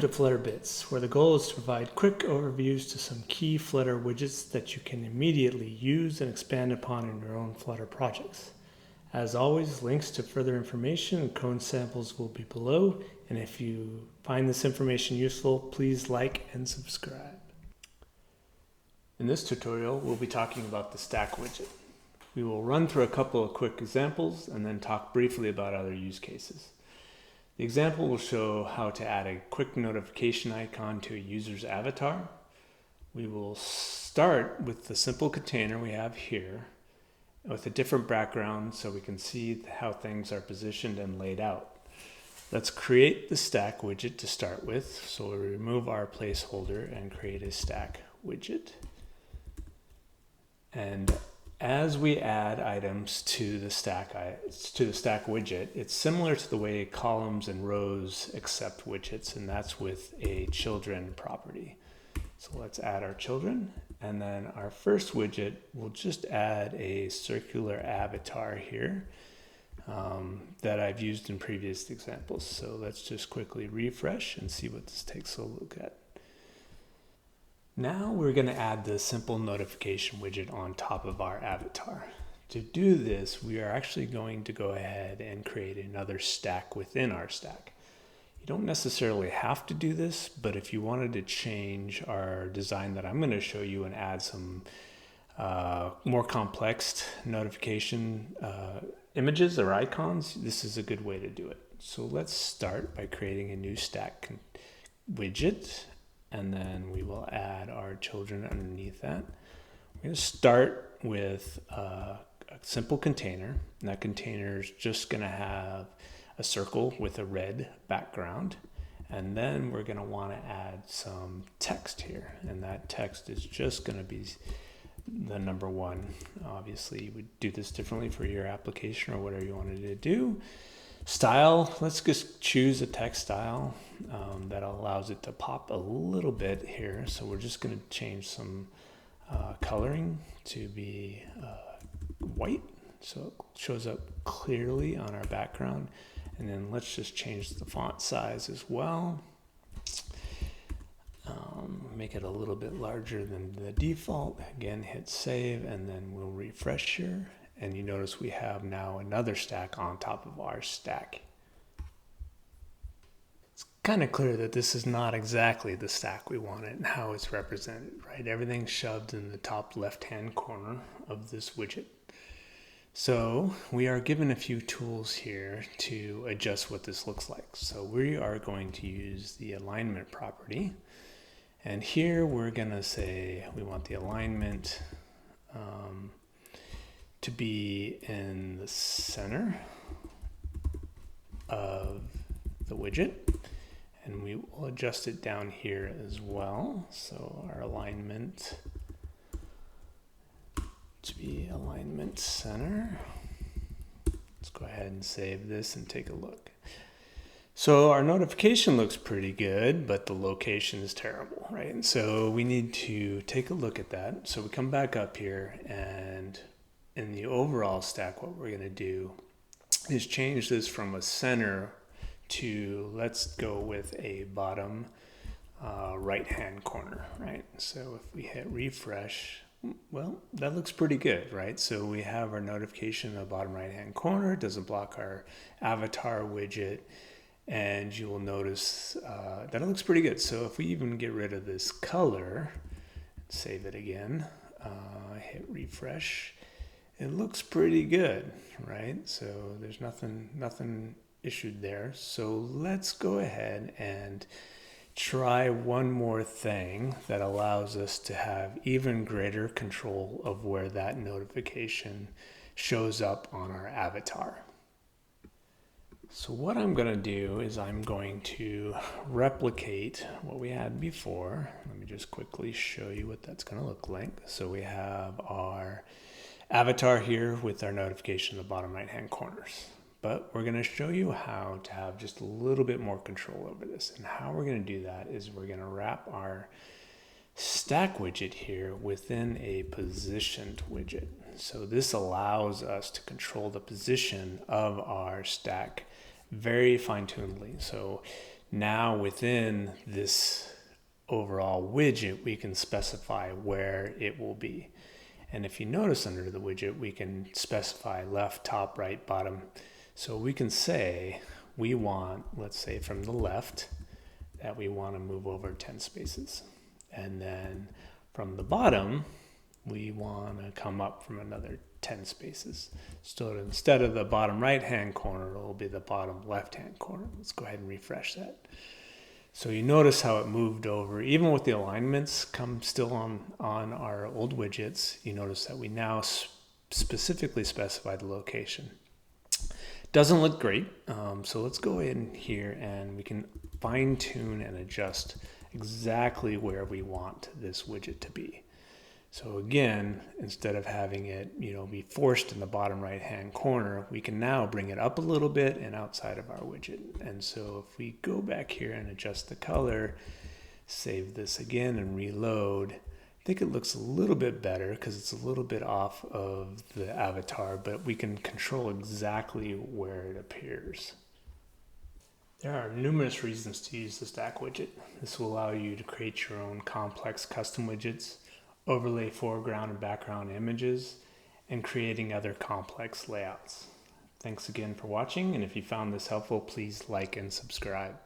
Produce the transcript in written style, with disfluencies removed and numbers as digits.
To Flutter Bits, where the goal is to provide quick overviews to some key Flutter widgets that you can immediately use and expand upon in your own Flutter projects. As always, links to further information and code samples will be below, and if you find this information useful, please like and subscribe. In this tutorial, we'll be talking about the Stack widget. We will run through a couple of quick examples and then talk briefly about other use cases. The example will show how to add a quick notification icon to a user's avatar. We will start with the simple container we have here with a different background so we can see how things are positioned and laid out. Let's create the Stack widget to start with. So we'll remove our placeholder and create a Stack widget. And as we add items to the stack widget, it's similar to the way columns and rows accept widgets, and that's with a children property. So let's add our children, and then our first widget, we'll just add a circular avatar here that I've used in previous examples. So let's just quickly refresh and see what this takes a look at. Now we're going to add the simple notification widget on top of our avatar. To do this, we are actually going to go ahead and create another stack within our stack. You don't necessarily have to do this, but if you wanted to change our design that I'm going to show you and add some more complex notification images or icons, this is a good way to do it. So let's start by creating a new stack widget. And then we will add our children underneath that. We're going to start with a simple container. And that container is just going to have a circle with a red background. And then we're going to want to add some text here. And that text is just going to be the number one. Obviously, you would do this differently for your application or whatever you wanted to do. Style, let's just choose a text style that allows it to pop a little bit here. So we're just going to change some coloring to be white so it shows up clearly on our background. And then let's just change the font size as well. Make it a little bit larger than the default. Again, hit save, and then we'll refresh here. And you notice we have now another stack on top of our stack. It's kind of clear that this is not exactly the stack we wanted and how it's represented, right? Everything's shoved in the top left-hand corner of this widget. So we are given a few tools here to adjust what this looks like. So we are going to use the alignment property. And here we're going to say we want the alignment to be in the center of the widget, and we will adjust it down here as well. So our alignment to be alignment center. Let's go ahead and save this and take a look. So our notification looks pretty good, but the location is terrible, right? And so we need to take a look at that. So we come back up here, and in the overall stack, what we're going to do is change this from a center to, let's go with a bottom right-hand corner, right? So if we hit refresh, well, that looks pretty good, right? So we have our notification in the bottom right-hand corner. It doesn't block our avatar widget, and you will notice that it looks pretty good. So if we even get rid of this color, save it again, hit refresh, it looks pretty good, right? So there's nothing issued there. So let's go ahead and try one more thing that allows us to have even greater control of where that notification shows up on our avatar. So what I'm going to do is I'm going to replicate what we had before. Let me just quickly show you what that's going to look like. So we have our avatar here with our notification in the bottom right hand corners, but we're going to show you how to have just a little bit more control over this. And how we're going to do that is we're going to wrap our stack widget here within a positioned widget. So this allows us to control the position of our stack very fine-tunedly. So Now within this overall widget, we can specify where it will be. And if you notice under the widget, we can specify left, top, right, bottom. So we can say we want, let's say from the left, that we want to move over 10 spaces. And then from the bottom, we want to come up from another 10 spaces. So instead of the bottom right-hand corner, it will be the bottom left-hand corner. Let's go ahead and refresh that. So you notice how it moved over, even with the alignments come still on our old widgets. You notice that we now specifically specify the location. Doesn't look great, so let's go in here and we can fine tune and adjust exactly where we want this widget to be. So again, instead of having it, be forced in the bottom right-hand corner, we can now bring it up a little bit and outside of our widget. And so if we go back here and adjust the color, save this again and reload, I think it looks a little bit better because it's a little bit off of the avatar, but we can control exactly where it appears. There are numerous reasons to use the Stack widget. This will allow you to create your own complex custom widgets, overlay foreground and background images, and creating other complex layouts. Thanks again for watching, and if you found this helpful, please like and subscribe.